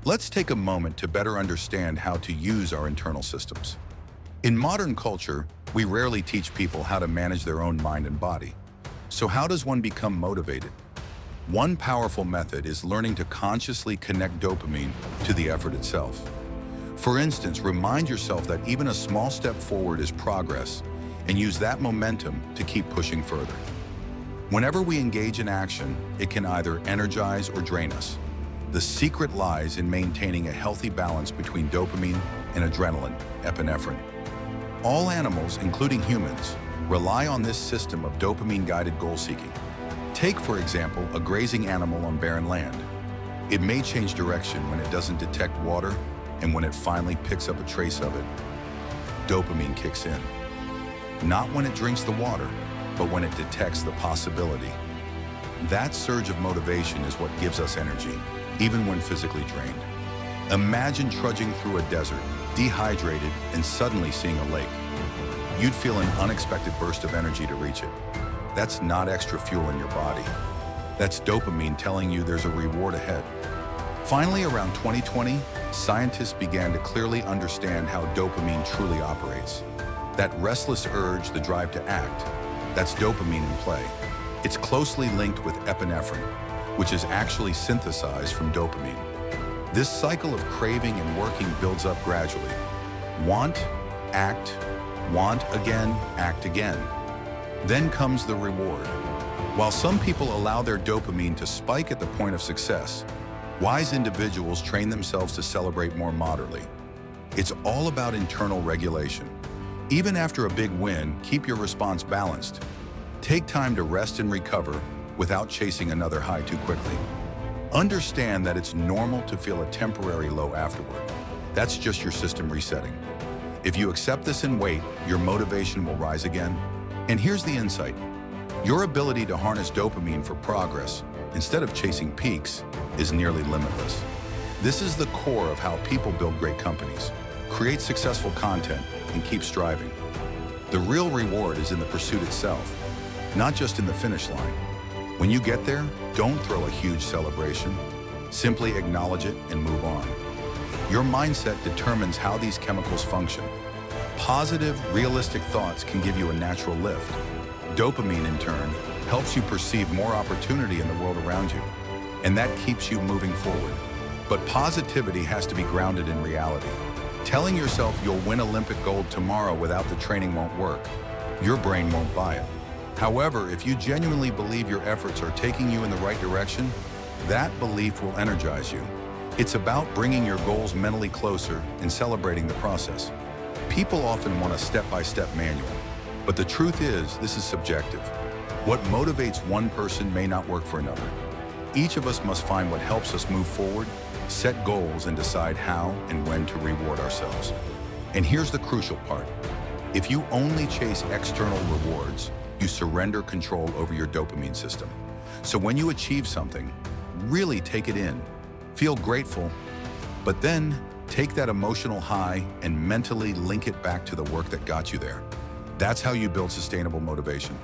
Let's take a moment to better understand how to use our internal systems. In modern culture, we rarely teach people how to manage their own mind and body. So how does one become motivated? One powerful method is learning to consciously connect dopamine to the effort itself. For instance, remind yourself that even a small step forward is progress, and use that momentum to keep pushing further. Whenever we engage in action, it can either energize or drain us. The secret lies in maintaining a healthy balance between dopamine and adrenaline, epinephrine. All animals, including humans, rely on this system of dopamine-guided goal-seeking. Take, for example, a grazing animal on barren land. It may change direction when it doesn't detect water, and when it finally picks up a trace of it, dopamine kicks in. Not when it drinks the water, but when it detects the possibility. That surge of motivation is what gives us energy, even when physically drained. Imagine trudging through a desert, dehydrated, and suddenly seeing a lake. You'd feel an unexpected burst of energy to reach it. That's not extra fuel in your body. That's dopamine telling you there's a reward ahead. Finally, around 2020, scientists began to clearly understand how dopamine truly operates. That restless urge, the drive to act, that's dopamine in play. It's closely linked with epinephrine, which is actually synthesized from dopamine. This cycle of craving and working builds up gradually. Want, act, want again, act again. Then comes the reward. While some people allow their dopamine to spike at the point of success, wise individuals train themselves to celebrate more moderately. It's all about internal regulation. Even after a big win, keep your response balanced. Take time to rest and recover without chasing another high too quickly. Understand that it's normal to feel a temporary low afterward. That's just your system resetting. If you accept this and wait, your motivation will rise again. And here's the insight. Your ability to harness dopamine for progress, instead of chasing peaks, is nearly limitless. This is the core of how people build great companies, create successful content, and keep striving. The real reward is in the pursuit itself, not just in the finish line. When you get there, don't throw a huge celebration. Simply acknowledge it and move on. Your mindset determines how these chemicals function. Positive, realistic thoughts can give you a natural lift. Dopamine, in turn, helps you perceive more opportunity in the world around you, and that keeps you moving forward. But positivity has to be grounded in reality. Telling yourself you'll win Olympic gold tomorrow without the training won't work. Your brain won't buy it. However, if you genuinely believe your efforts are taking you in the right direction, that belief will energize you. It's about bringing your goals mentally closer and celebrating the process. People often want a step-by-step manual, but the truth is, this is subjective. What motivates one person may not work for another. Each of us must find what helps us move forward, set goals, and decide how and when to reward ourselves. And here's the crucial part. If you only chase external rewards, you surrender control over your dopamine system. So when you achieve something, really take it in. Feel grateful, but then take that emotional high and mentally link it back to the work that got you there. That's how you build sustainable motivation.